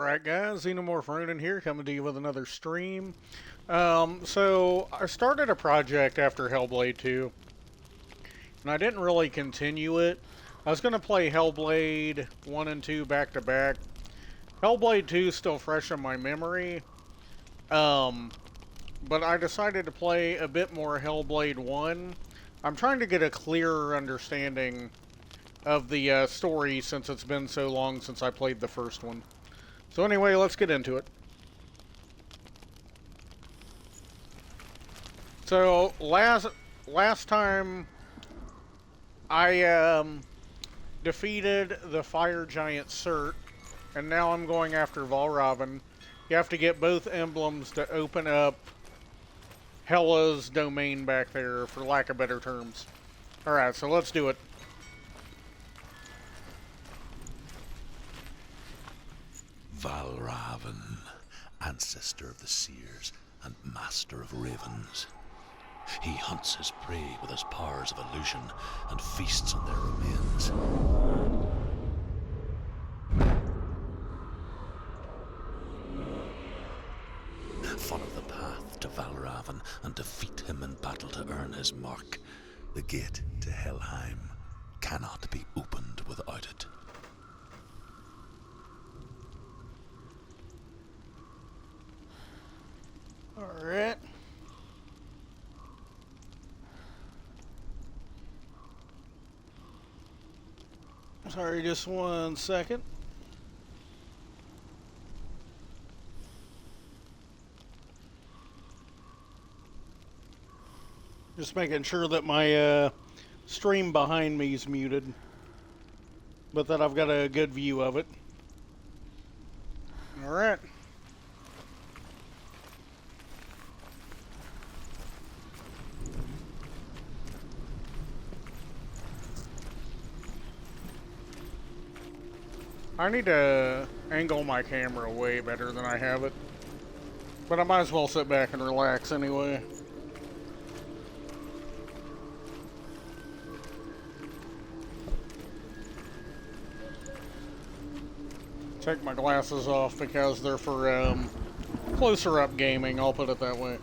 Alright guys, Xenomorph Ronin here, coming to you with another stream. So I started a project after Hellblade 2, and I didn't really continue it. I was going to play Hellblade 1 and 2 back to back. Hellblade 2 is still fresh in my memory, but I decided to play a bit more Hellblade 1. I'm trying to get a clearer understanding of the story since it's been so long since I played the first one. So anyway, let's get into it. So last time I defeated the fire giant Cert, and now I'm going after Valravn. You have to get both emblems to open up Hela's domain back there, for lack of better terms. Alright, so let's do it. Valravn, ancestor of the seers and master of ravens. He hunts his prey with his powers of illusion and feasts on their remains. Follow the path to Valravn and defeat him in battle to earn his mark. The gate to Helheim cannot be opened without it. Alright. Sorry, just 1 second. Just making sure that my stream behind me is muted, but that I've got a good view of it. Alright. I need to angle my camera way better than I have it. But I might as well sit back and relax anyway. Take my glasses off because they're for closer up gaming, I'll put it that way.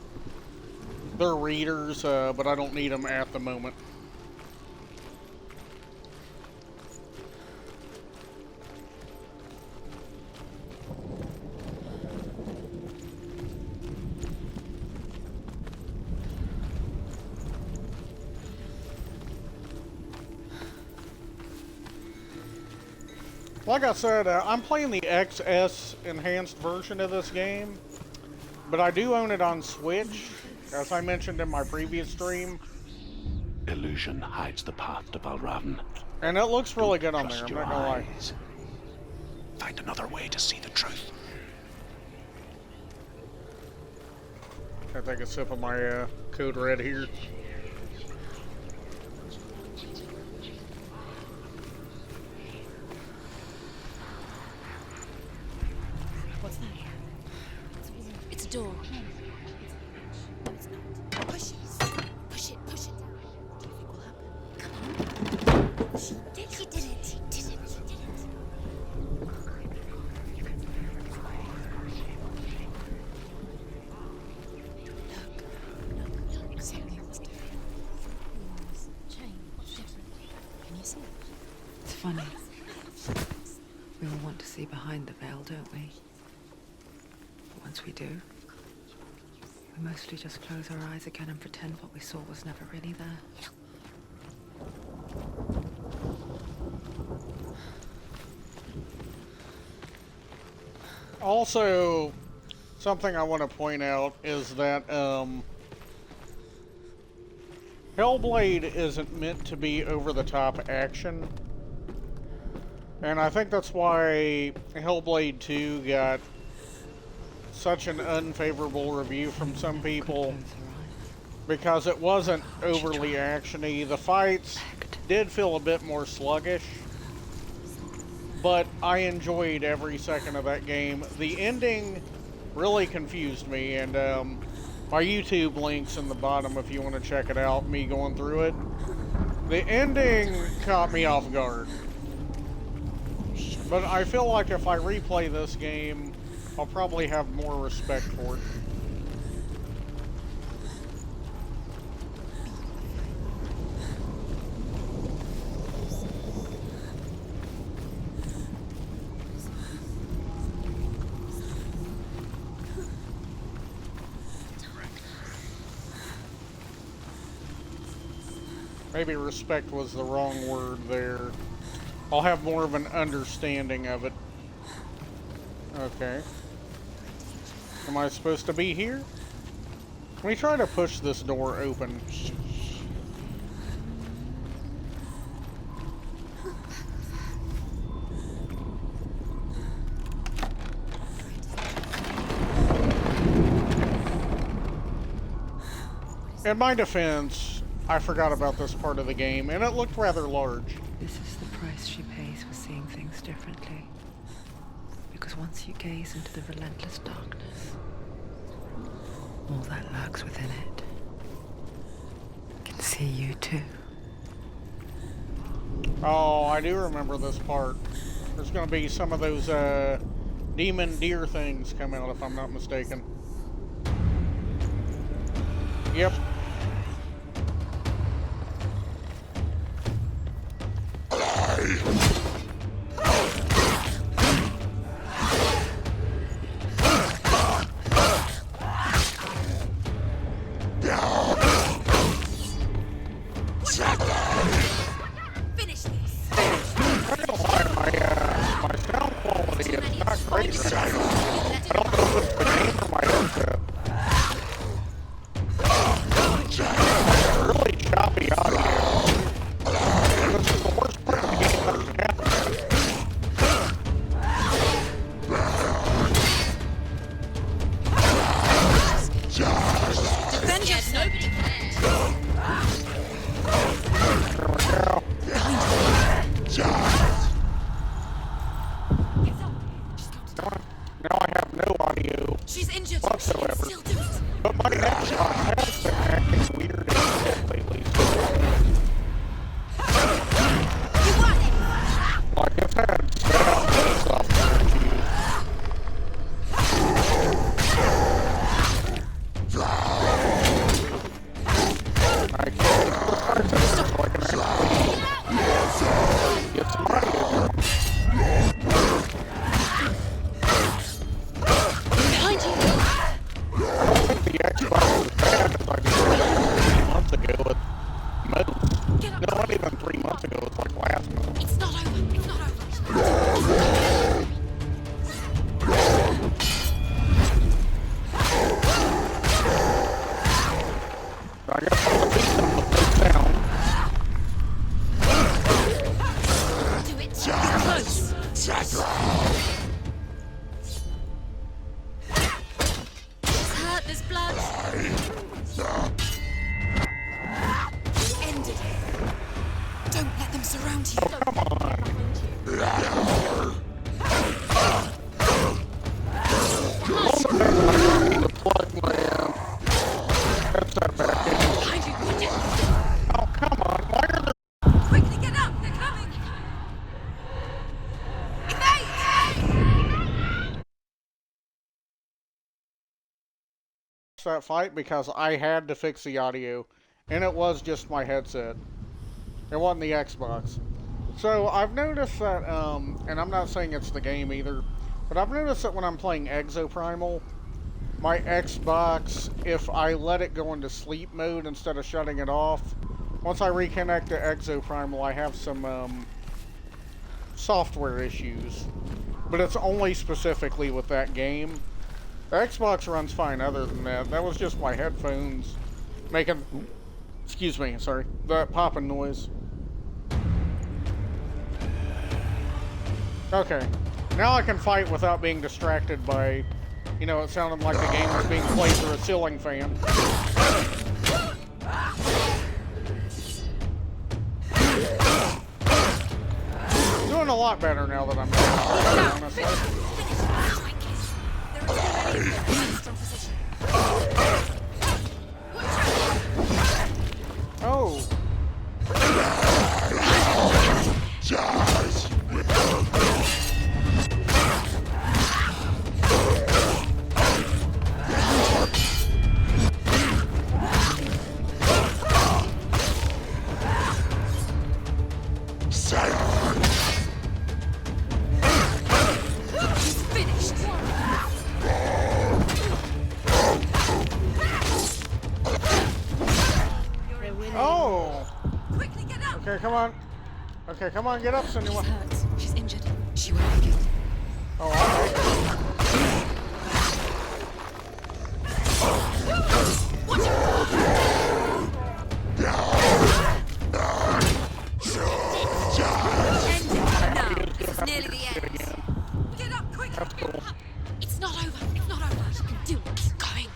They're readers, but I don't need them at the moment. Like I said, I'm playing the XS enhanced version of this game, but I do own it on Switch, as I mentioned in my previous stream. Illusion hides the path to Valravn. And it looks really good on there, I'm not gonna lie. Find another way to see the truth. I take a sip of my Code Red here. What's that? It's a door. No, it's not. Push it. Push it. Push it down. Do you think will happen? Come on. She did. He did it. He did it. He did it. Look. Something's different. Walls, chain. What's different? Can you see it? It's funny. We all want to see behind the veil, don't we? But once we do, we mostly just close our eyes again and pretend what we saw was never really there. Also, something I want to point out is that Hellblade isn't meant to be over-the-top action. And I think that's why Hellblade 2 got such an unfavorable review from some people, because it wasn't overly actiony. The fights did feel a bit more sluggish, but I enjoyed every second of that game. The ending really confused me, and my YouTube link's in the bottom if you want to check it out, me going through it. The ending caught me off guard. Shut But I feel like if I replay this game, I'll probably have more respect for it. Maybe respect was the wrong word there. I'll have more of an understanding of it. Okay. Am I supposed to be here? Let me try to push this door open. In my defense, I forgot about this part of the game, and it looked rather large. This is the price she pays for seeing things differently. Because once you gaze into the relentless darkness, all that lurks within it can see you too. Oh, I do remember this part. There's gonna be some of those, demon deer things come out, if I'm not mistaken. Yep. Finish this. I don't lie, my sound quality is not great right now. I don't know if it's the game or my headset. Really choppy audio. This is the worst part of the game that can happen. Defend yourself. Nobody cares. There we go. Now I have no audio She's injured. whatsoever. Still do it. But my Xbox has been acting weird as shit lately. You want it. Like it's had software issues. I can't so I can actually get some audio. Behind you. I don't think the Xbox is bad as I did 3 months ago with most. Get up. No, not even 3 months ago, it's like last month. It's not over. It's not over. I guess I'll beat them with this down. Do it. Get close. It's hurt. There's blood. End it. Don't let them surround you. Oh, come on. I need to plug my headset back in. Behind you. Oh, come on. Why are there Quickly get up. They're coming. Evade. that fight because I had to fix the audio, and it was just my headset. It wasn't the Xbox. So I've noticed that, and I'm not saying it's the game either, but I've noticed that when I'm playing Exoprimal, my Xbox, if I let it go into sleep mode instead of shutting it off, once I reconnect to Exoprimal, I have some software issues. But it's only specifically with that game. The Xbox runs fine other than that. That was just my headphones making, excuse me, sorry, that popping noise. Okay, now I can fight without being distracted by, you know, it sounded like the game was being played through a ceiling fan. Doing a lot better now that I'm doing it, honestly. Oh. Okay, come on. Okay, come on, get up, She's Senua. hurt. She's injured. She won't make it. Oh, I'll make it. This is nearly the end. Get up, quick! That's cool. It's not over. It's not over. You can do it. Going.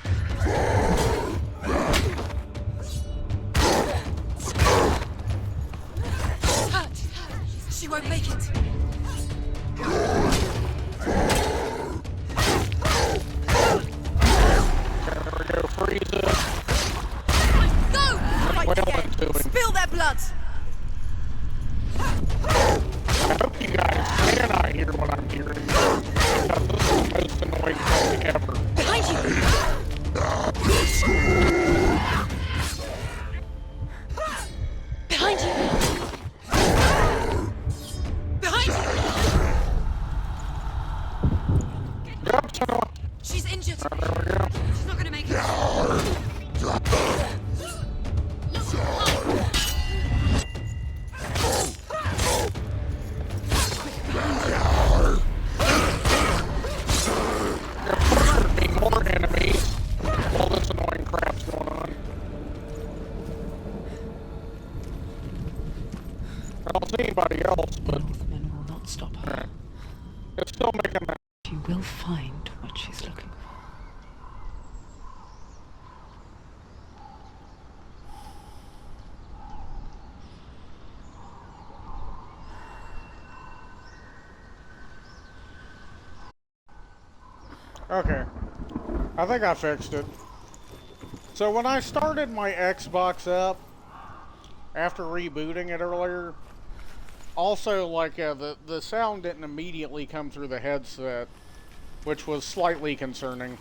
She's hurt. She won't make it. There we go, freeze it. Go! Fight Well, again. it's doing. Spill their blood. I hope you guys cannot hear what I'm hearing. Because this is the most annoying thing ever. Behind you. Behind you. Behind you. Get up, Senua. She's injured. There we go. She's not gonna make it. There'd be more enemies while this annoying crap's going on. I don't see anybody else, but Northmen will not stop her. it's still making that. She will find what she's looking for. Okay. I think I fixed it. So when I started my Xbox up, after rebooting it earlier, also, like, the sound didn't immediately come through the headset, which was slightly concerning.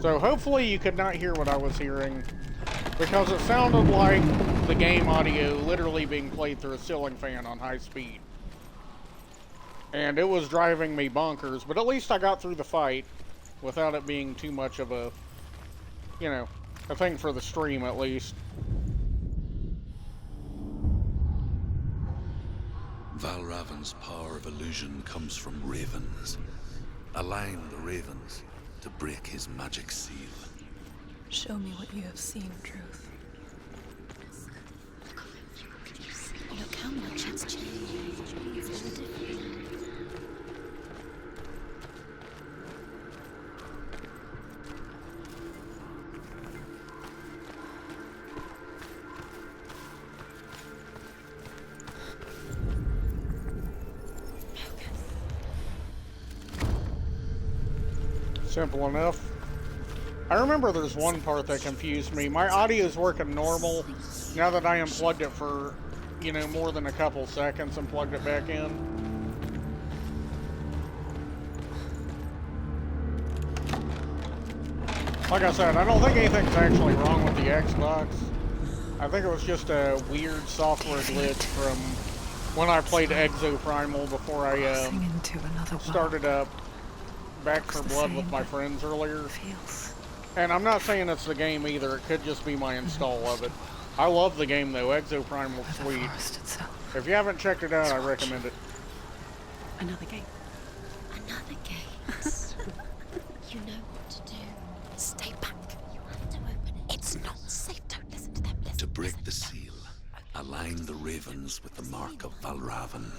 So hopefully you could not hear what I was hearing, because it sounded like the game audio literally being played through a ceiling fan on high speed. And it was driving me bonkers, but at least I got through the fight without it being too much of a, you know, a thing for the stream at least. Valravan's power of illusion comes from ravens. Align the ravens to break his magic seal. Show me what you have seen, Truth. Look how much it's changed. It's all different. Simple enough. I remember there's one part that confused me. My audio is working normal now that I unplugged it for, you know, more than a couple seconds and plugged it back in. Like I said, I don't think anything's actually wrong with the Xbox. I think it was just a weird software glitch from when I played Exoprimal before I Crossing into another world. started up Back for Looks the Blood with same, my but friends earlier. Feels And I'm not saying it's the game either, it could just be my install of it. I love the game though, Exoprimal's like the sweet. forest itself. If you haven't checked it out, I recommend it. Another gate. Another gate. You know what to do. Stay back. You have to open it. It's not safe. Don't listen to them. Listen. To break the seal, align the ravens with the mark of Valravan.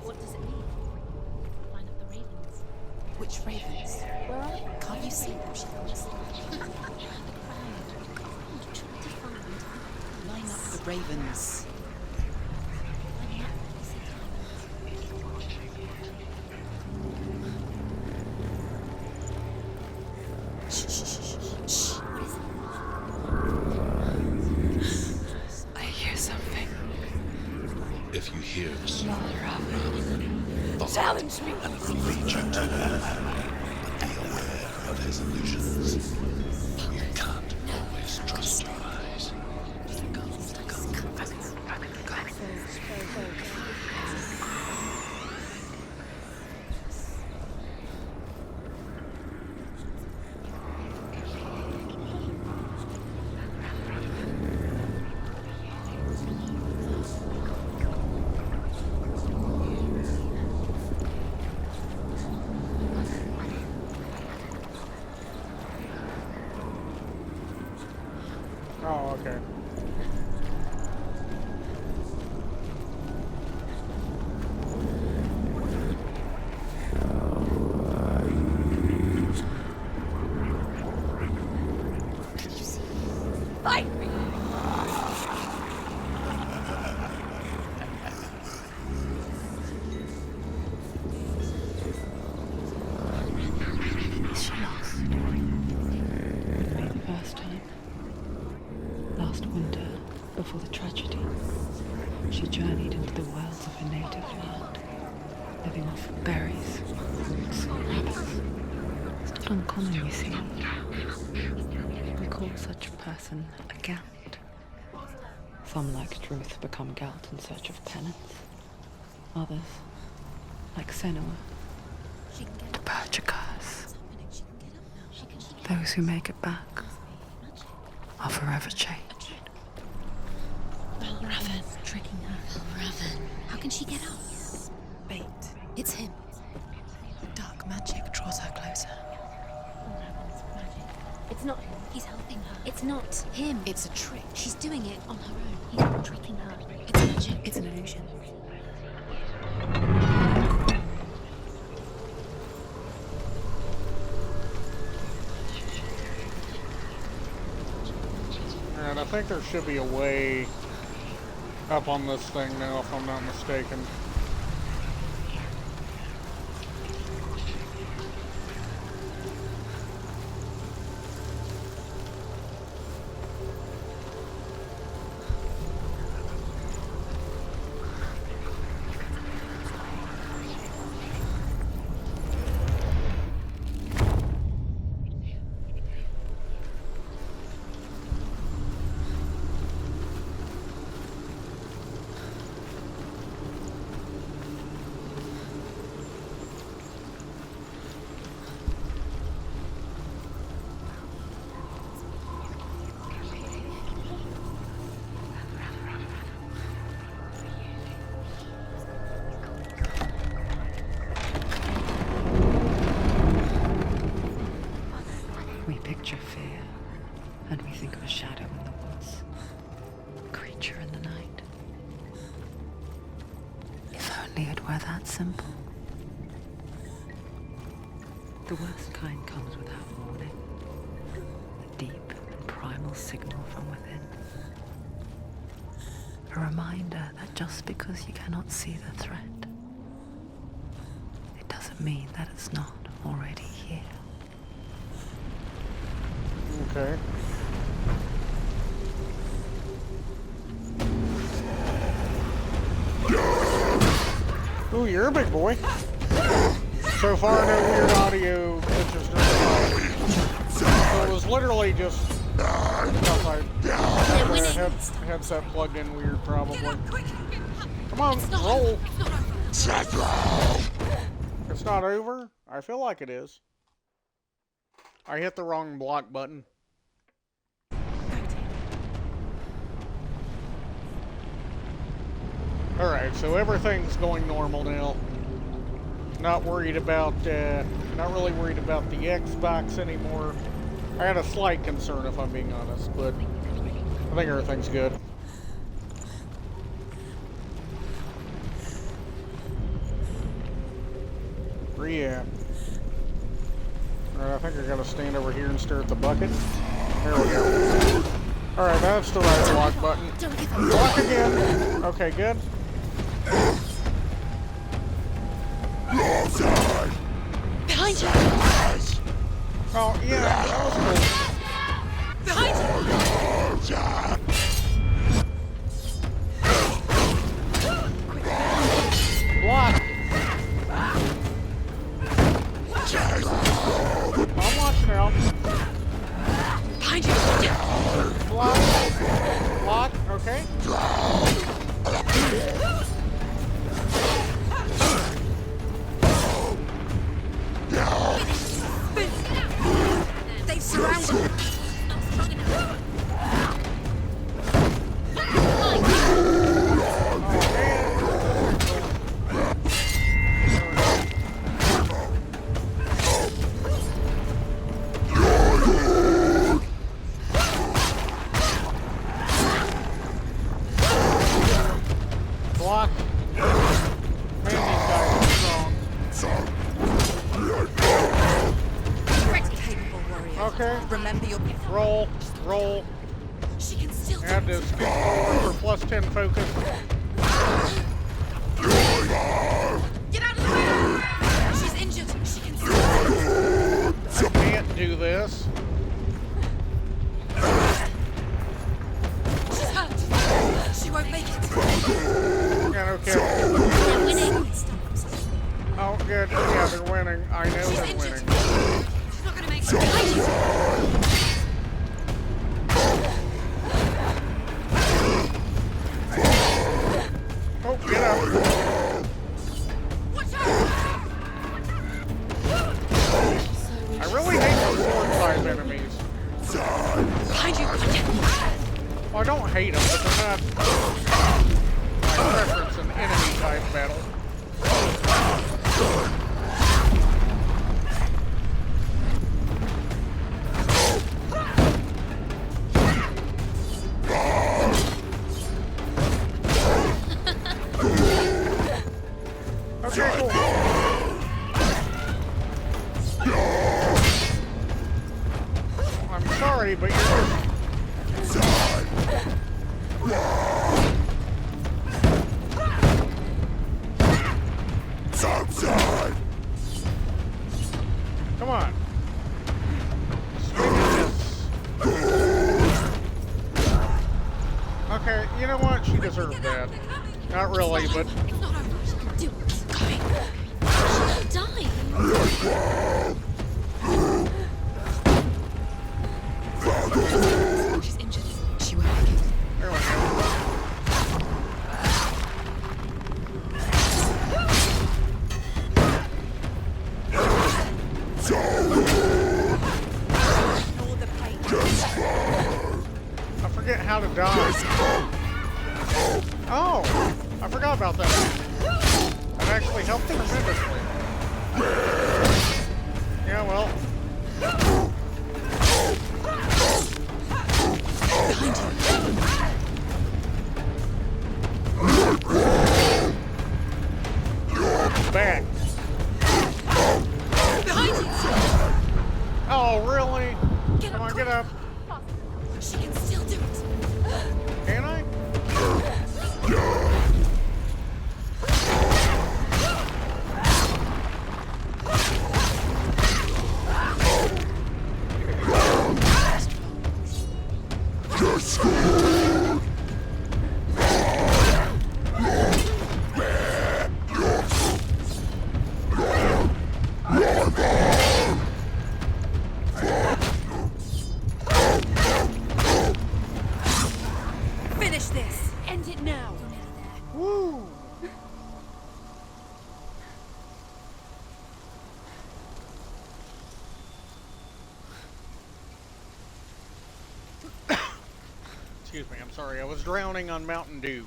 What does it mean? Line up the ravens. Which ravens? Where are they? Can't you see them? The crowd. Try to find. Line up the ravens. Line up. This is Shh, shh, shh, shh. what is it? I hear something. If you hear the song, Valravan. challenge me, and it will lead you to him. But be aware of his illusions. You can't always trust your eyes. Okay. Can you see? Fight me! Is she lost? The first time. Last winter, before the tragedy, she journeyed into the wilds of her native land, living off berries, roots, and rabbits. It's not uncommon, you see. We call such a person a Gelt. Some, like Truth, become Gelt in search of penance. Others, like Senua, She can get to up. purge a curse. What's happening? She can get up now. She can Those who make it back Magic. are forever changed. Raven. Tricking her. Raven. How can she get up? Bait. It's him. Dark magic draws her closer. Raven's magic. It's not him. He's helping her. It's not him. It's a trick. She's doing it on her own. He's tricking her. It's magic. It's an illusion. And I think there should be a way up on this thing now, if I'm not mistaken. We picture fear, and we think of a shadow in the woods, a creature in the night. If only it were that simple. The worst kind comes without warning, a deep and primal signal from within. A reminder that just because you cannot see the threat, it doesn't mean that it's not already here. Okay. Ooh, you're a big boy. So far, no weird audio glitches during the fight. So it was literally just stuff I had the headset plugged in weird, probably. Come on, It's not roll. over. It's not over. It's not over? I feel like it is. I hit the wrong block button. Alright, so everything's going normal now. Not worried about, not really worried about the Xbox anymore. I had a slight concern, if I'm being honest, but I think everything's good. Where you at? Alright, I think I gotta stand over here and stare at the bucket. There we go. Alright, that's the right block button. Don't give up. Block again. Okay, good. Behind you. Oh, yeah, that was cool. Behind you. Block. I'm watching out. Behind you. Block. Block. Okay. They've surrounded Okay. Remember your... Roll. Roll. She can still... Add to skill score for plus 10 focus. Get out of the way! She's injured. She can still... I can't do this. She's hurt. She won't make it. Yeah, okay. They're winning. Oh, good. Yeah, they're winning. I know She's they're injured. winning. She's not gonna make it. Behind you. Oh, get up. Watch out! I really hate those sword-type enemies. Behind you. Well, I don't hate them, but they're not my preference in enemy-type battle. Okay, cool. I'm sorry, but you're just... Come on. Okay, you know what? She deserved that. Not really, but... It's not over. She can do it. Coming. She'll die. She's injured. She won't make it. There we go. Ignore the pain. I forget how to dodge. Oh! I forgot about that. That actually helped tremendously. Yeah, well. Behind you. Back. Behind you. Oh, really? Get Come up on, get up. She can still do it. Can I? Finish this. End it now. Woo! Excuse me, I'm sorry. I was drowning on Mountain Dew.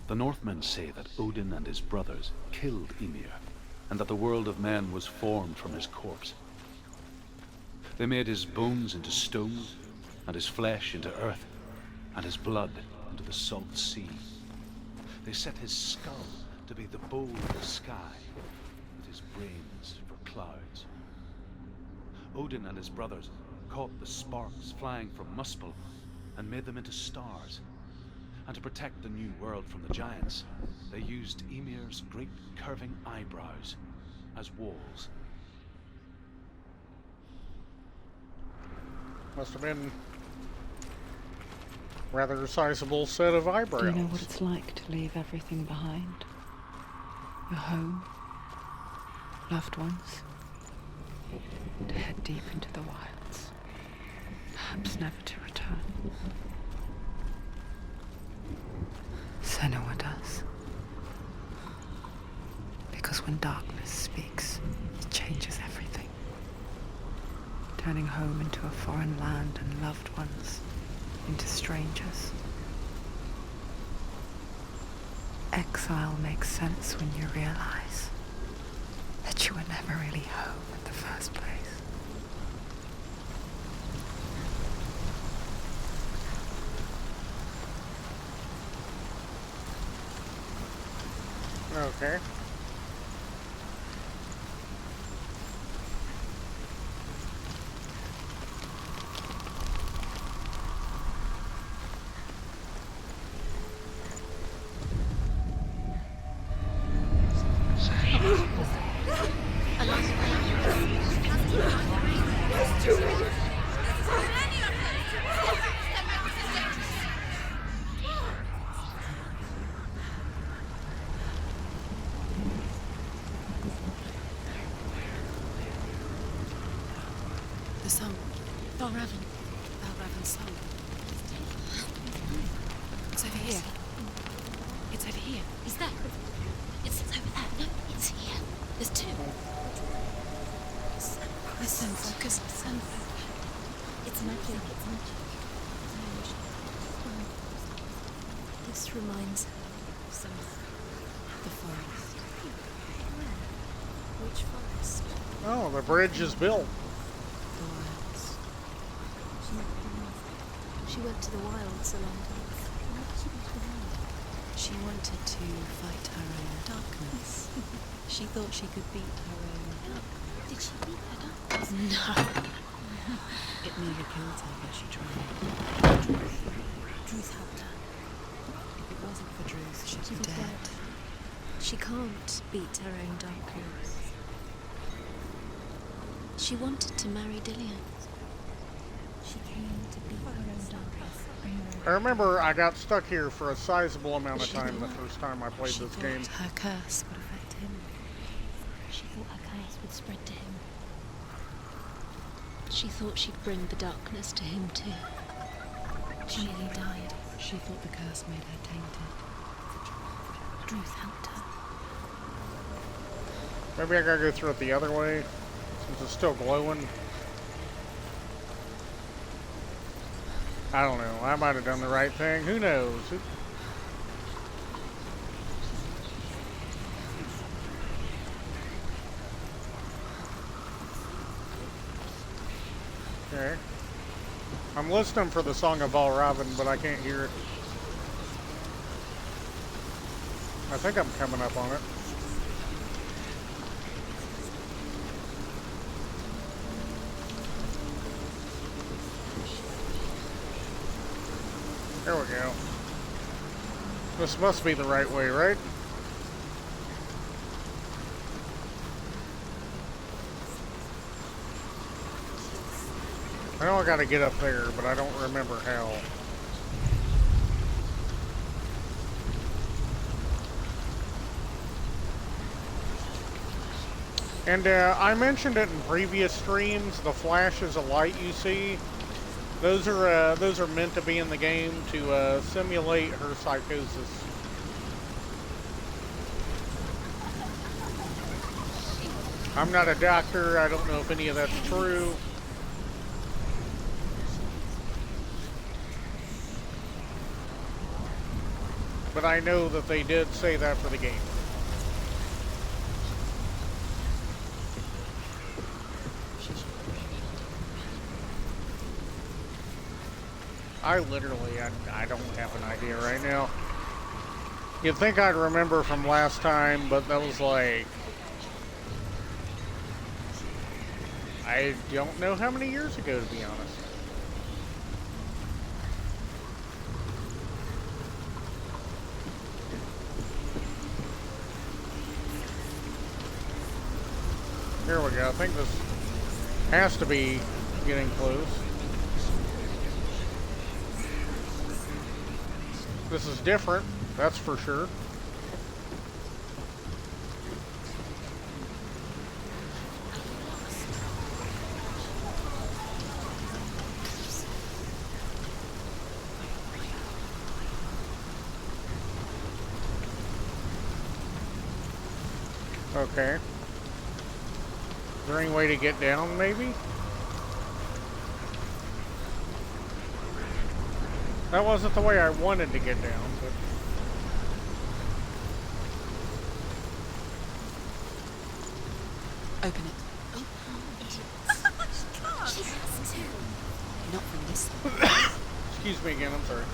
The Northmen say that Odin and his brothers killed Ymir, and that the world of men was formed from his corpse. They made his bones into stone, and his flesh into earth, and his blood into the salt sea. They set his skull to be the bow of the sky, with his brains for clouds. Odin and his brothers caught the sparks flying from Muspel and made them into stars. And to protect the new world from the giants, they used Ymir's great curving eyebrows as walls. Must have been a rather sizable set of eyebrows. Do you know what it's like to leave everything behind? Your home, loved ones, to head deep into the wilds, perhaps never to return. Senua does. Because when darkness speaks, it changes everything. Turning home into a foreign land and loved ones into strangers. Exile makes sense when you realize that you were never really home in the first place. Okay. The song. Valravan. Valravan's song. It's over here. It's over here. Is that? It's over there. No, it's here. There's two. Listen, focus. Listen. It's magic. It's magic. This reminds her of something. The forest. Which forest? Oh, the bridge is built. The wilds. She went to the wilds a long time ago. Why did she go to the wilds? She wanted to fight her own darkness. She thought she could beat her own. Did she beat her darkness? No. It nearly killed her, but she tried. Druth helped her. If it wasn't for Druth, she'd She's be dead. dead. She can't beat her own darkness. She wanted to marry Dillian. She came to beat her own darkness. I remember I got stuck here for a sizable amount of time the first time I played She this thought game. her curse would affect him. She thought her curse would spread to him. She thought she'd bring the darkness to him too. She nearly died. She thought the curse made her tainted. Druth helped her. Maybe I gotta go through it the other way, since it's still glowing. I don't know. I might have done the right thing. Who knows? Okay. I'm listening for the Song of Valravan, but I can't hear it. I think I'm coming up on it. There we go. This must be the right way, right? I know I gotta get up there, but I don't remember how. And I mentioned it in previous streams, the flashes of light you see, those are meant to be in the game to simulate her psychosis. I'm not a doctor, I don't know if any of that's true. But I know that they did say that for the game. I don't have an idea right now. You'd think I'd remember from last time, but that was like... I don't know how many years ago, to be honest. Here we go. I think this has to be getting close. This is different, that's for sure. Okay. Is there any way to get down, maybe? That wasn't the way I wanted to get down, but... Open it. She has to. Not from this side. Excuse me again, I'm sorry.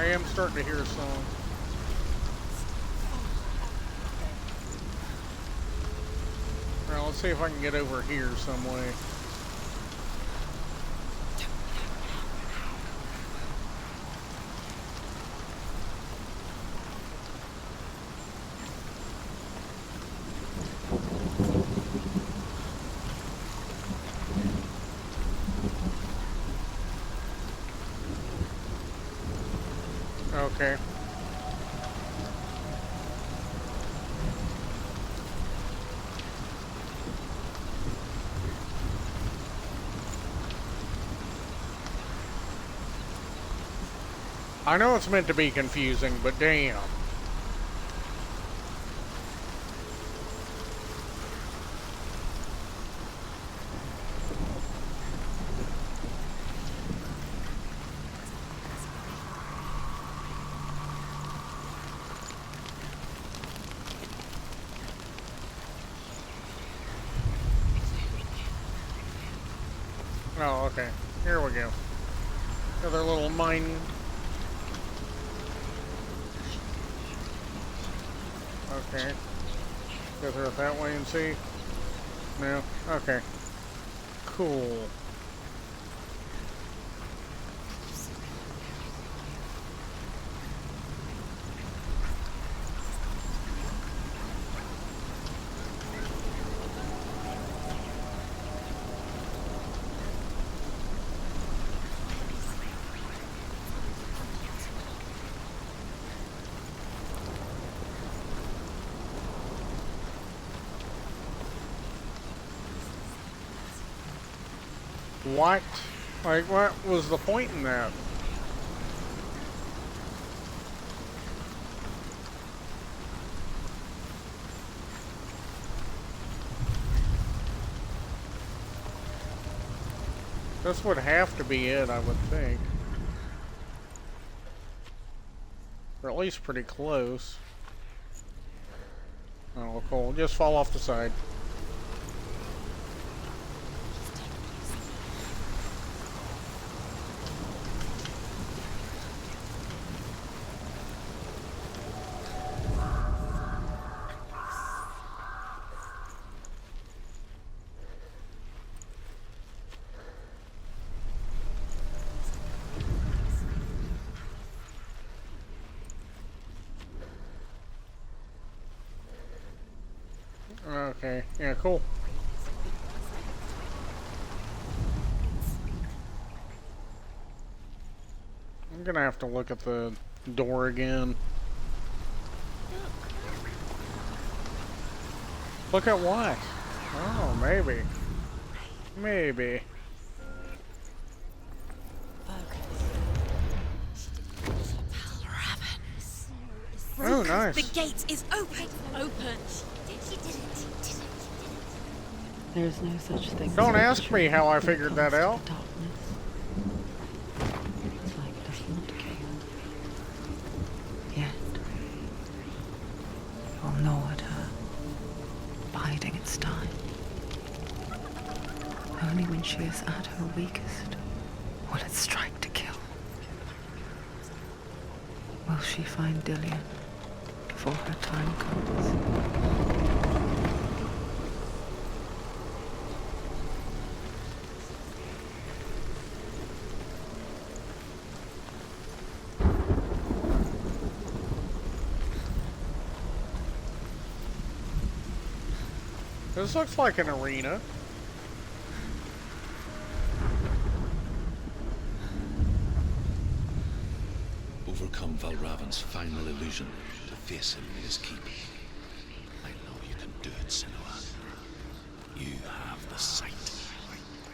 I am starting to hear some. Well, let's see if I can get over here some way. Okay. I know it's meant to be confusing, but damn. Oh, okay. Here we go. Another little mine. Okay. Go through it that way and see. No? Okay. Cool. What? Like, what was the point in that? This would have to be it, I would think. Or at least pretty close. Oh, cool. Just fall off the side. Okay, yeah, cool. I'm gonna have to look at the door again. Look at what? Oh, maybe. Maybe. Oh, nice. The gate is open. Open. She did it. There is no such thing. Don't ask me how I figured that out. It's like it does not kill. Yet, it will gnaw at her, biding its time. Only when she is at her weakest will it strike to kill. Will she find Dillian before her time comes? This looks like an arena. Overcome Valravan's final illusion to face him in his keep. I know you can do it, Senua. You have the sight.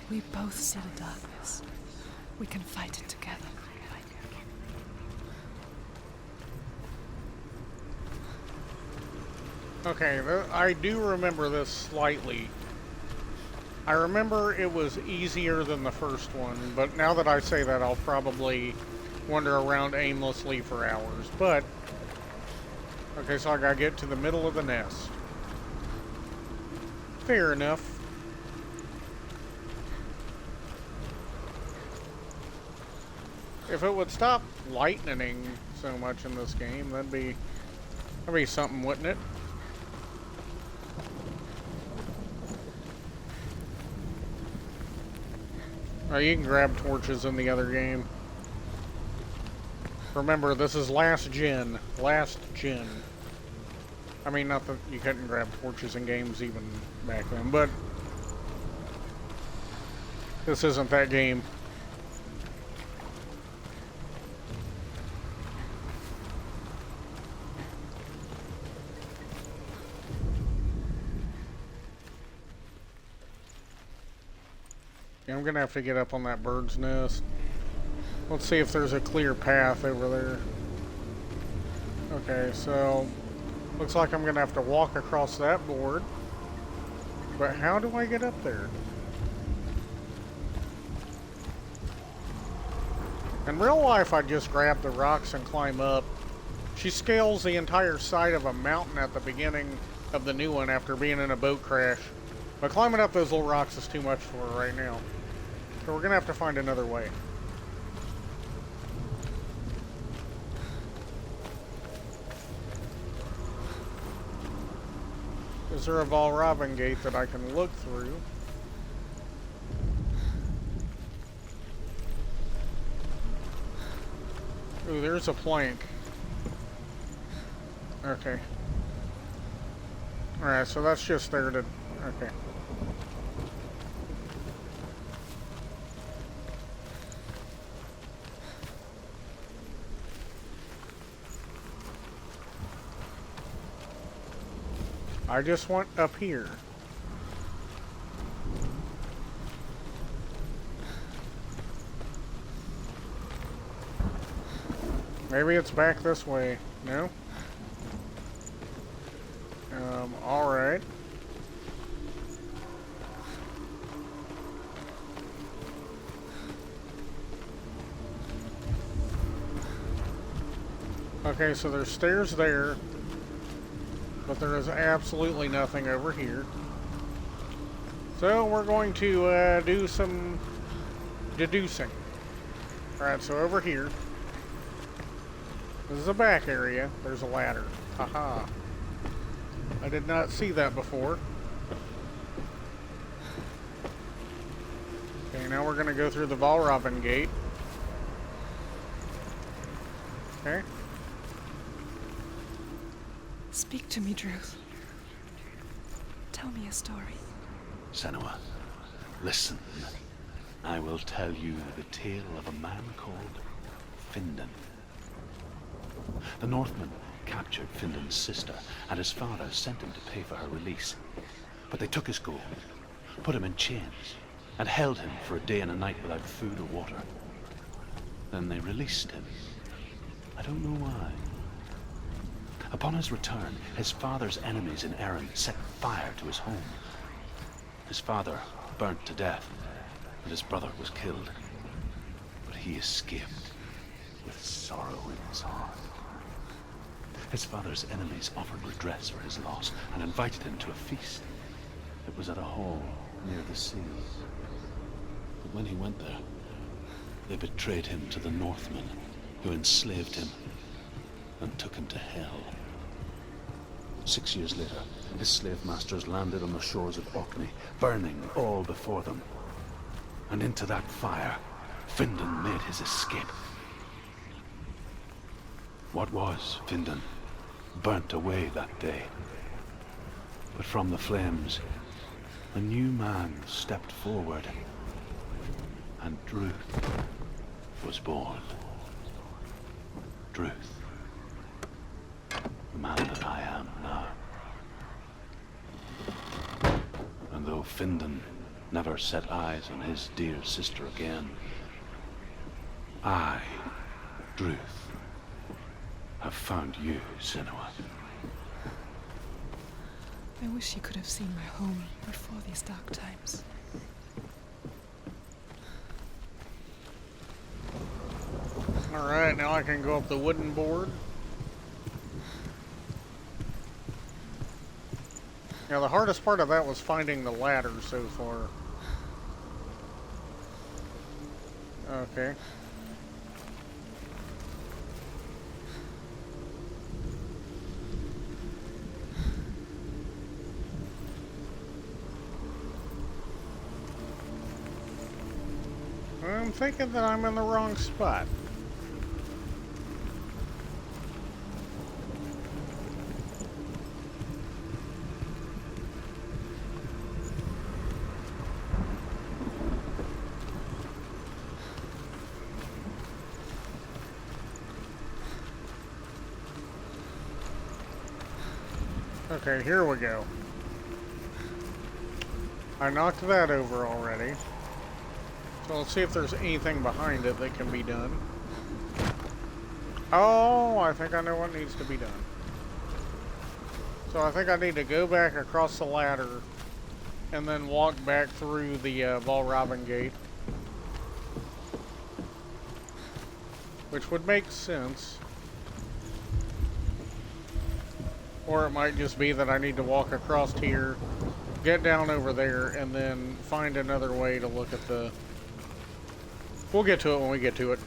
We both see the darkness. We can fight it together. Okay, I do remember this slightly. I remember it was easier than the first one, but now that I say that, I'll probably wander around aimlessly for hours. But, okay, so I gotta get to the middle of the nest. Fair enough. If it would stop lightning so much in this game. That'd be something, wouldn't it? Oh, you can grab torches in the other game. Remember, this is last gen. Last gen. I mean, not that you couldn't grab torches in games even back then, but this isn't that game. Yeah, I'm gonna have to get up on that bird's nest. Let's see if there's a clear path over there. Okay, so looks like I'm gonna have to walk across that board. But how do I get up there? In real life, I'd just grab the rocks and climb up. She scales the entire side of a mountain at the beginning of the new one after being in a boat crash. But climbing up those little rocks is too much for her right now. So we're gonna have to find another way. Is there a Valravn gate that I can look through? Ooh, there's a plank. Okay. Alright, so that's just there to... Okay. I just want up here. Maybe it's back this way. No? Alright. Okay, so there's stairs there. But there is absolutely nothing over here. So we're going to do some deducing. Alright, so over here. This is a back area. There's a ladder. Haha. I did not see that before. Okay, now we're going to go through the Valravn gate. Okay. Speak to me, Druth. Tell me a story. Senua, listen. I will tell you the tale of a man called Findan. The Northmen captured Findan's sister, and his father sent him to pay for her release. But they took his gold, put him in chains, and held him for a day and a night without food or water. Then they released him. I don't know why. Upon his return, his father's enemies in Erin set fire to his home. His father burnt to death, and his brother was killed. But he escaped with sorrow in his heart. His father's enemies offered redress for his loss and invited him to a feast. It was at a hall near the sea. But when he went there, they betrayed him to the Northmen, who enslaved him and took him to hell. 6 years later, his slave masters landed on the shores of Orkney, burning all before them. And into that fire, Findan made his escape. What was Findan burnt away that day. But from the flames, a new man stepped forward, and Druth was born. Druth. The man that I am now. And though Findan never set eyes on his dear sister again, I, Druth, have found you, Senua. I wish you could have seen my home before these dark times. Alright, now I can go up the wooden board. Now the hardest part of that was finding the ladder so far. Okay. I'm thinking that I'm in the wrong spot. Okay, here we go. I knocked that over already. So let's see if there's anything behind it that can be done. Oh, I think I know what needs to be done. So I think I need to go back across the ladder and then walk back through the ball robin gate. Which would make sense. Or it might just be that I need to walk across here, get down over there, and then find another way to look at the... We'll get to it when we get to it.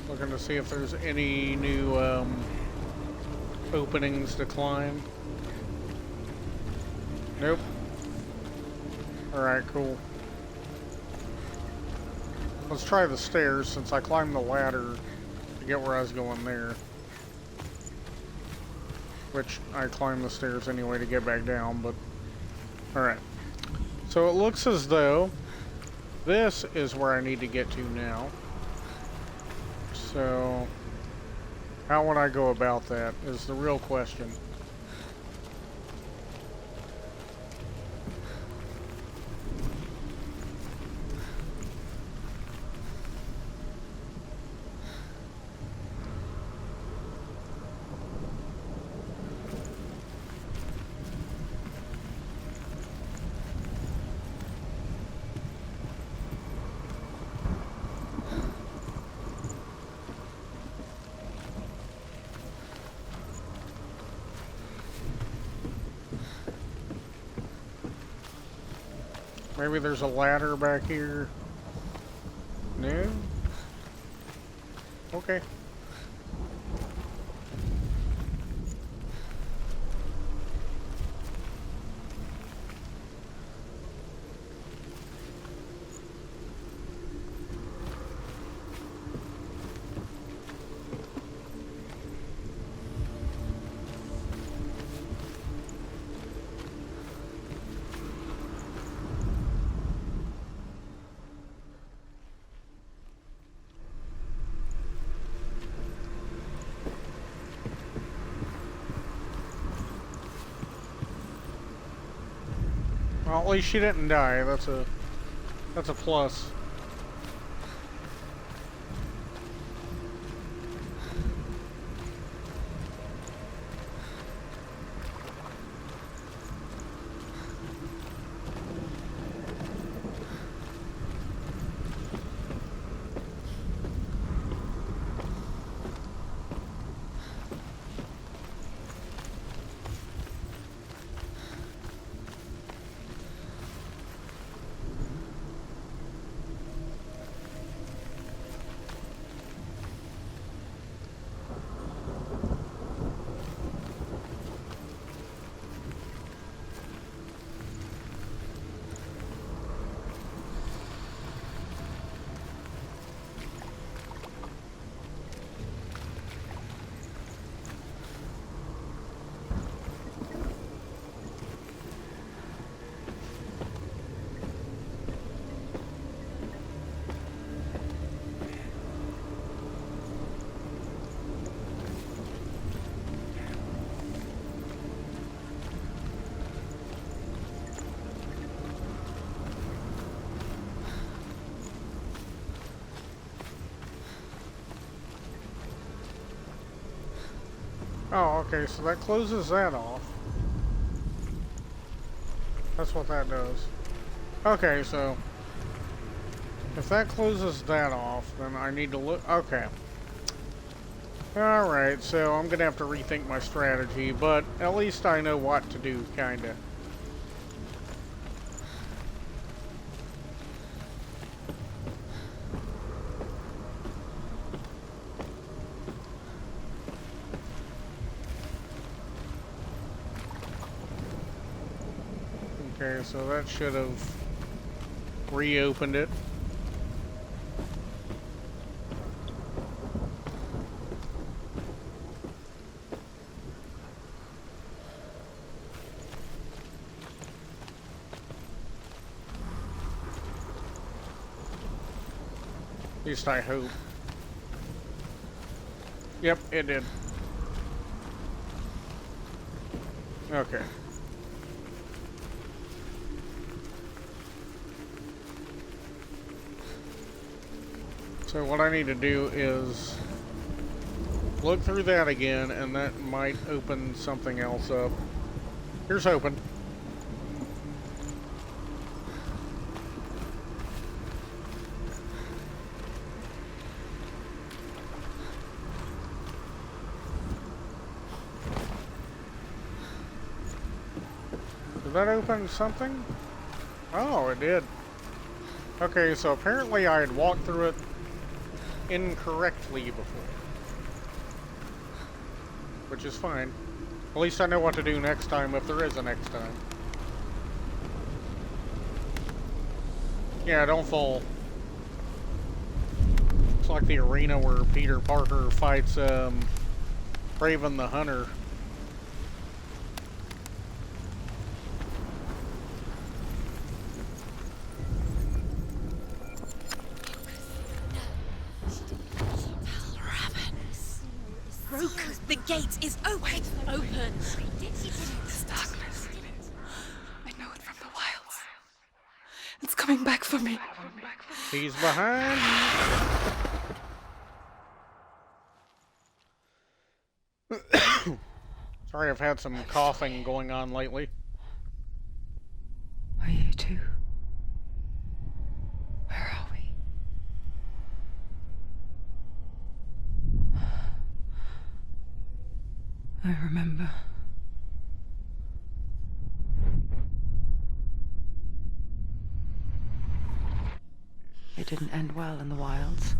Looking to see if there's any new openings to climb. Nope. Alright, cool. Let's try the stairs since I climbed the ladder to get where I was going there. Which I climbed the stairs anyway to get back down, but... Alright. So it looks as though this is where I need to get to now. So, how would I go about that is the real question. Maybe there's a ladder back here. No? Okay. Well, at least she didn't die. That's a plus. Oh, okay, so that closes that off. That's what that does. Okay, so if that closes that off, then I need to look... Okay. Alright, so I'm gonna have to rethink my strategy, but at least I know what to do, kinda. Okay, so that should have reopened it. At least I hope. Yep, it did. Okay. So what I need to do is look through that again, and that might open something else up. Here's hoping. Did that open something? Oh, it did. Okay, so apparently I had walked through it incorrectly before. Which is fine. At least I know what to do next time if there is a next time. Yeah, don't fall. It's like the arena where Peter Parker fights Raven the Hunter. The gate is open. Open. This darkness. I know it from the wilds. It's coming back for me. He's behind you. Sorry, I've had some coughing going on lately. Are you two? Where are we? I remember. It didn't end well in the wilds.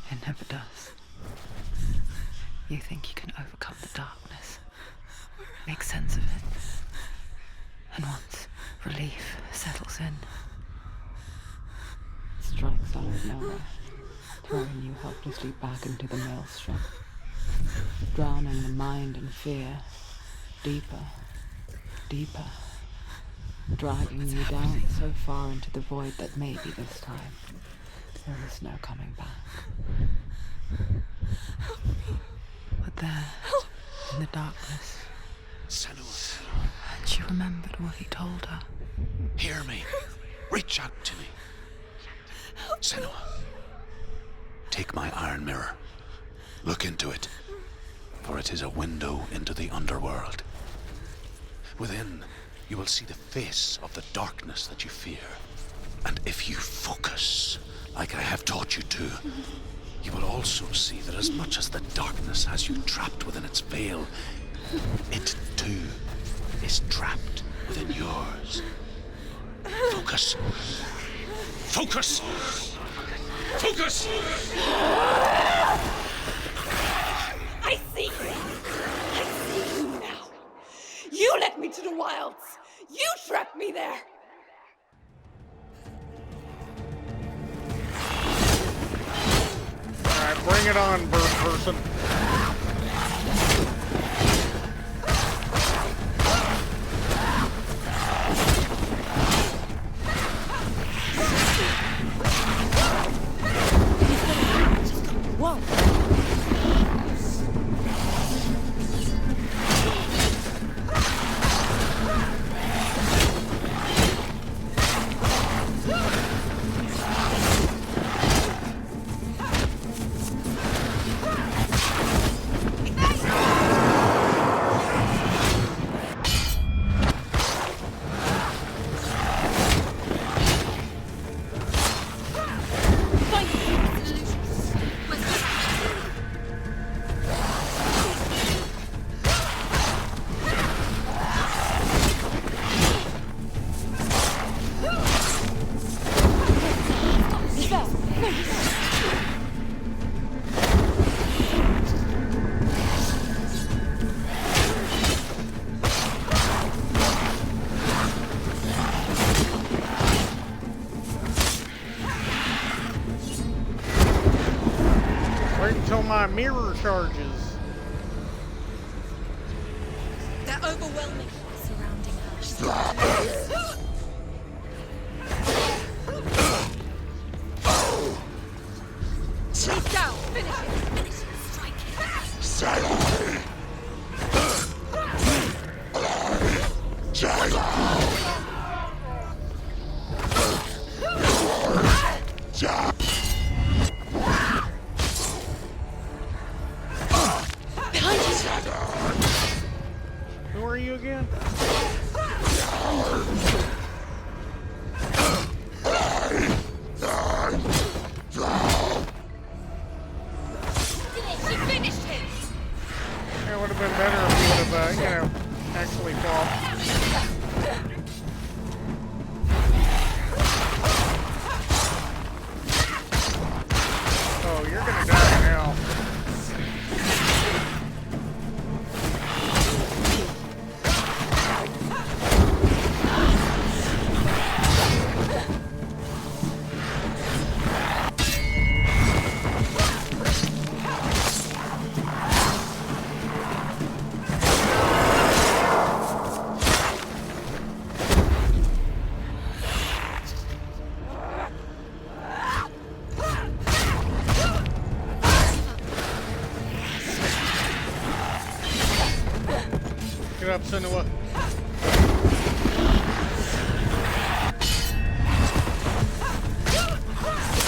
It never does. You think you can overcome the darkness, make sense of it, and once relief settles in, it strikes out of nowhere, throwing you helplessly back into the maelstrom, drowning the mind in fear, deeper, deeper, dragging you down so far into the void that maybe this time there is no coming back. But there, in the darkness, Senua, she remembered what he told her. hear me. Reach out to me. Senua, take my iron mirror. Look into it, for it is a window into the underworld. Within, you will see the face of the darkness that you fear. And if you focus, like I have taught you to, you will also see that as much as the darkness has you trapped within its veil, it too is trapped within yours. Focus. Focus! Focus! I see you! I see you now! You led me to the wilds! You trapped me there! Alright, bring it on, bird person. Whoa. Wait until my mirror charges. They're overwhelming. Surrounding her. She's down. Finish it. Finish it. Strike it. Behind you. Who are you again? She finished him. It would have been better if you would have, actually fought. Oh, you're gonna die now. Get up, Senua.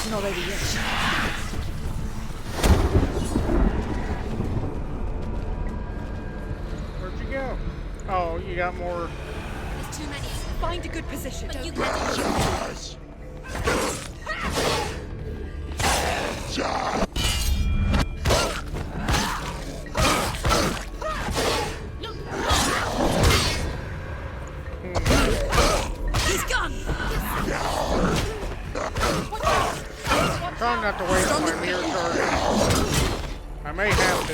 Not over yet. Where'd you go? Oh, you got more. There's too many. Find a good position. But you can't. He's gone. Trying not to waste my mirror charge. I may have to.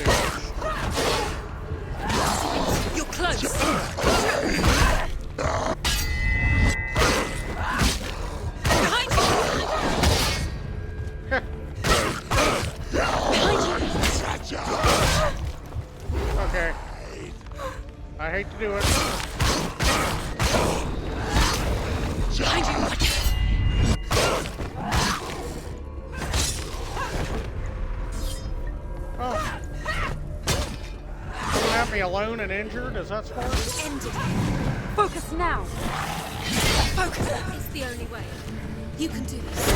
You're close. Behind you. Behind you. Okay. I hate to do it. Behind you. Oh. Coming at me alone and injured? Is that smart? End it. Focus now. Focus. It's the only way. You can do this.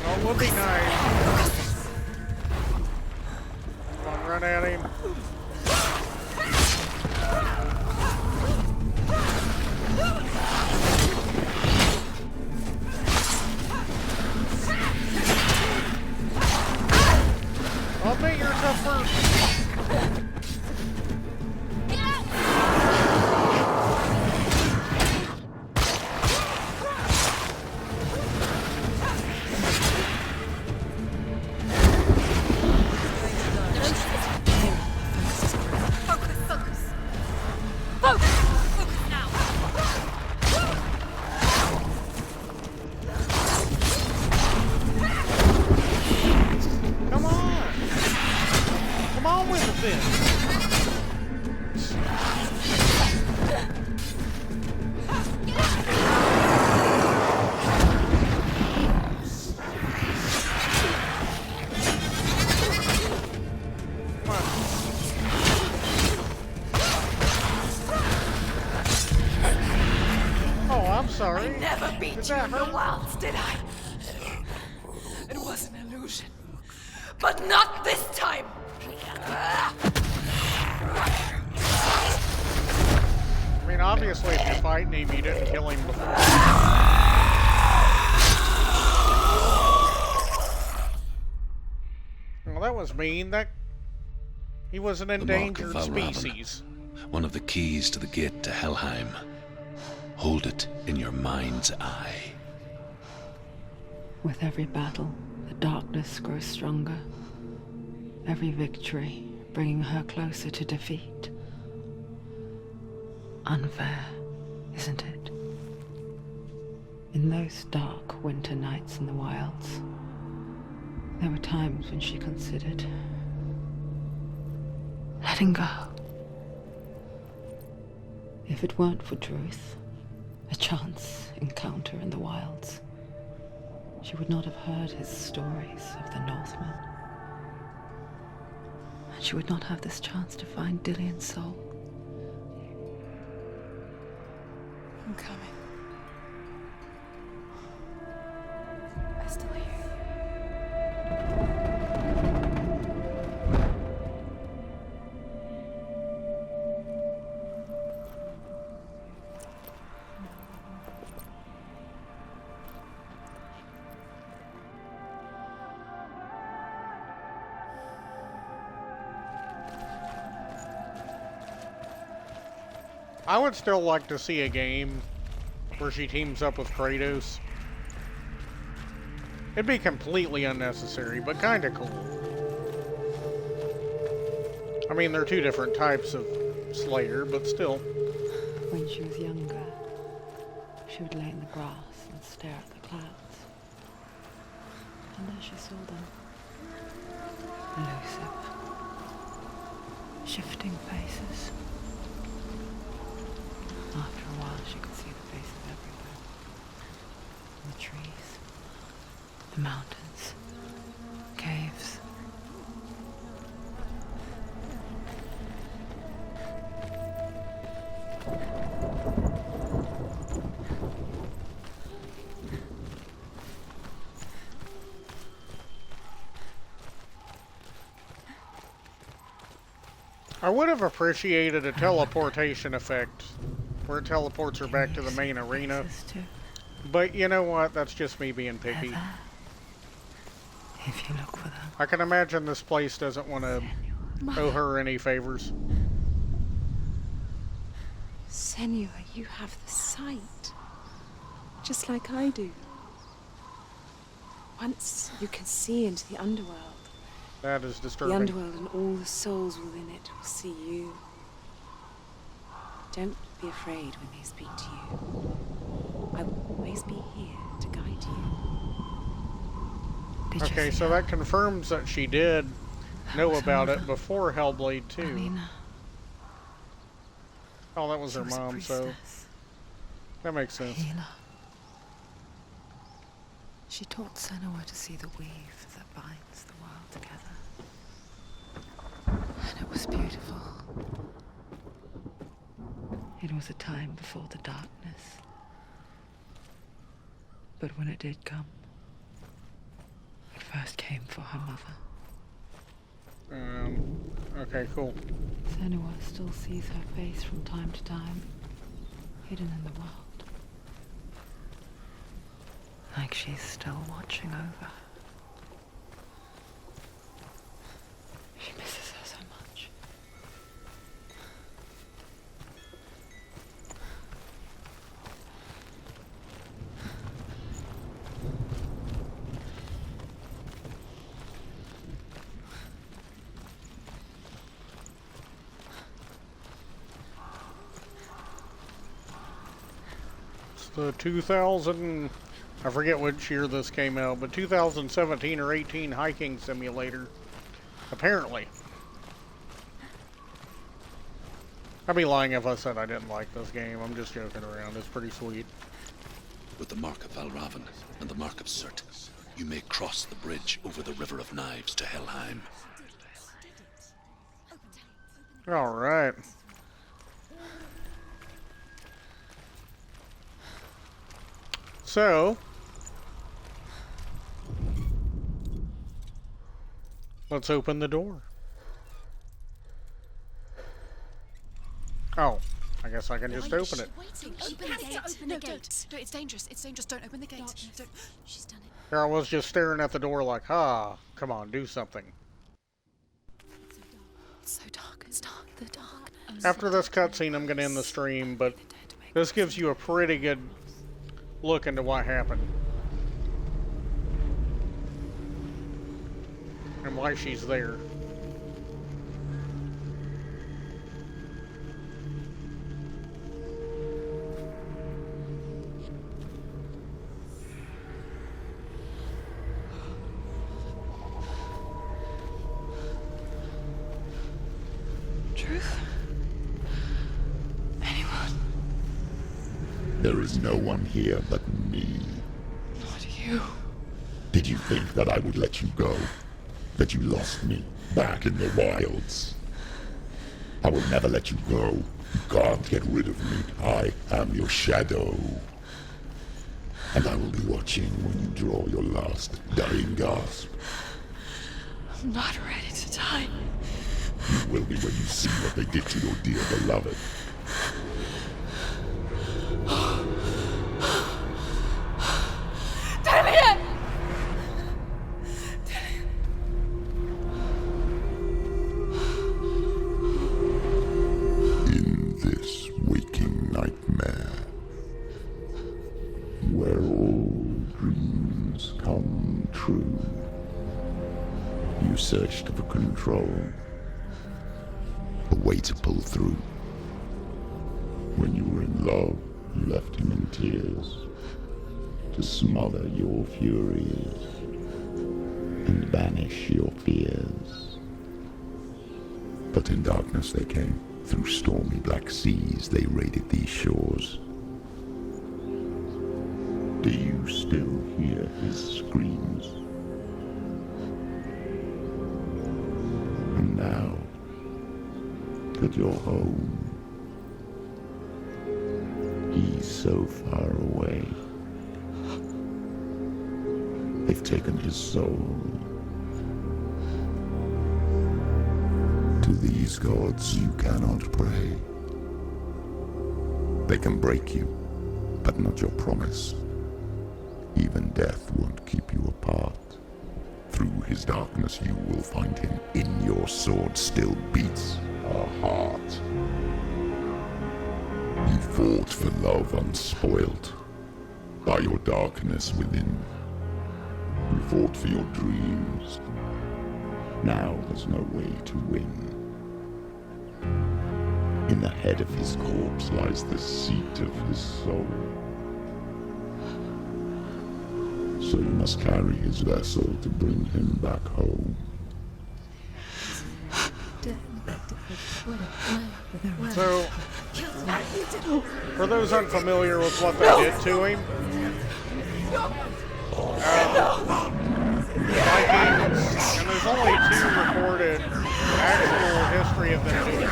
Oh, it would be nice. Come on, run at him. I'll beat yours up first. Focus. Focus. Focus. Focus now. Come on. Come on with it then. Come on. Oh, I'm sorry. I never beat Did you that in the hurt? wilds, did I? It was an illusion. But not this time! I mean, obviously, if you're fighting him, you didn't kill him before. Well, that was mean. He was an The mark endangered of Valravn. species. One of the keys to the gate to Helheim. Hold it in your mind's eye. With every battle, the darkness grows stronger. Every victory bringing her closer to defeat. Unfair, isn't it? In those dark winter nights in the wilds, There were times when she considered letting go. If it weren't for Druth, a chance encounter in the wilds, she would not have heard his stories of the Northmen. And she would not have this chance to find Dillion's soul. I'm coming. I still hear you. I would still like to see a game where she teams up with Kratos. It'd be completely unnecessary, but kinda cool. I mean, they're two different types of Slayer, but still. When she was younger, she would lay in the grass and stare at the clouds. And as she saw them, elusive, shifting faces. After a while, she could see the faces everywhere. In the trees, the mountains, caves. I would have appreciated a teleportation effect where it teleports her back to the main arena. But you know what? That's just me being picky. If you look for them. I can imagine this place doesn't want to owe her any favors. Senua, you have the sight. Just like I do. Once you can see into the underworld. That is The disturbing. underworld and all the souls within it will see you. Don't be afraid when they speak to you. I will always be here to guide you. Okay, so that confirms that she did know about it before Hellblade 2. Alina. Oh, that was She her was a mom, so priestess, that makes sense. healer. She taught Senua to see the weave that binds the world together. And it was beautiful. It was a time before the darkness. But when it did come, it first came for her mother. Okay, cool. Senua still sees her face from time to time, hidden in the world. Like she's still watching over her. She misses her so much. It's the 2000... I forget which year this came out, but 2017 or 18 hiking simulator. Apparently. I'd be lying if I said I didn't like this game. I'm just joking around. It's pretty sweet. With the mark of Valravan and the mark of Surt, you may cross the bridge over the River of Knives to Helheim. Alright. So, let's open the door. Oh, I guess I can just open it. Waiting. Open the gate. Open the gate. No, it's dangerous. It's dangerous. Don't open the gate. Don't. She's done it. Here I was just staring at the door like, ah, come on, do something. It's so dark. It's dark. The darkness. After this cutscene, I'm going to end the stream, but this gives you a pretty good look into what happened. And why she's there. truth? Anyone? There is no one here but me. Not you. Did you think that I would let you go? That you lost me back in the wilds? I will never let you go. You can't get rid of me. I am your shadow. And I will be watching when you draw your last dying gasp. I'm not ready to die. You will be when you see what they did to your dear beloved. Damien! In this waking nightmare, where all dreams come true, you searched for control, a way to pull through. When you were in love, you left him in tears, to smother your furies and banish your fears. But in darkness they came, through stormy black seas they raided these shores. Do you still hear his screams? And now that you're home, he's so far away. They've taken his soul. To these gods you cannot pray. They can break you, but not your promise. Even death won't keep you apart. Through his darkness you will find him. In your sword still beats a heart. You fought for love unspoilt by your darkness within. You fought for your dreams. Now there's no way to win. In the head of his corpse lies the seat of his soul. So you must carry his vessel to bring him back home. So, for those unfamiliar with what they did to him, Vikings, and there's only 2 recorded actual history of them doing this.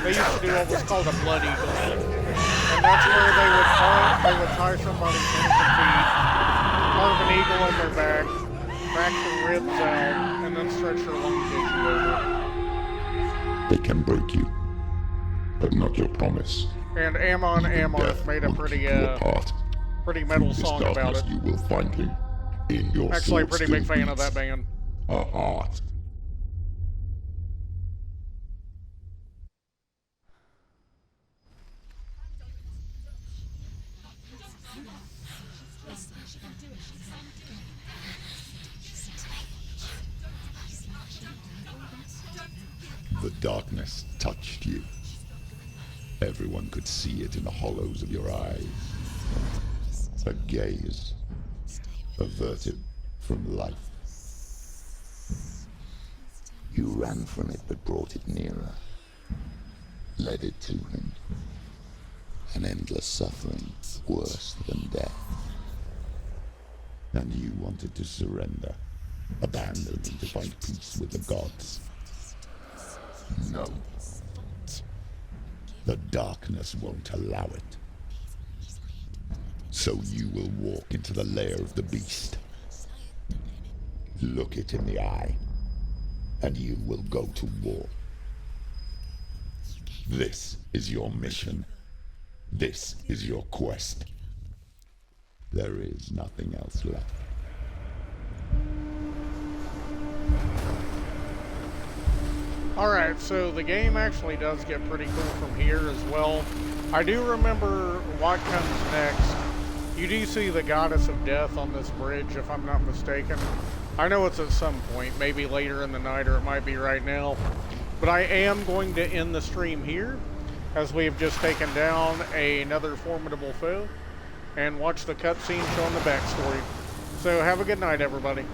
They used to do what was called a blood eagle, and that's where they would tie somebody's hands and feet, carve an eagle in their back, crack the ribs out, and then stretch their lung tissue over. They can break you, but not your promise. And Amon Amarth made a pretty metal song about it. You will find him in your Actually, a pretty big fan of beats that band. a heart. The darkness touched you. Everyone could see it in the hollows of your eyes. A gaze averted from life. You ran from it but brought it nearer. Led it to him. An endless suffering worse than death. And you wanted to surrender. Abandon and to find peace with the gods. No. The darkness won't allow it. So you will walk into the lair of the beast. Look it in the eye, and you will go to war. This is your mission. This is your quest. There is nothing else left. Alright, so the game actually does get pretty cool from here as well. I do remember what comes next. You do see the Goddess of Death on this bridge, if I'm not mistaken. I know it's at some point, maybe later in the night, or it might be right now. But I am going to end the stream here, as we have just taken down another formidable foe, and watch the cutscene showing the backstory. So have a good night, everybody.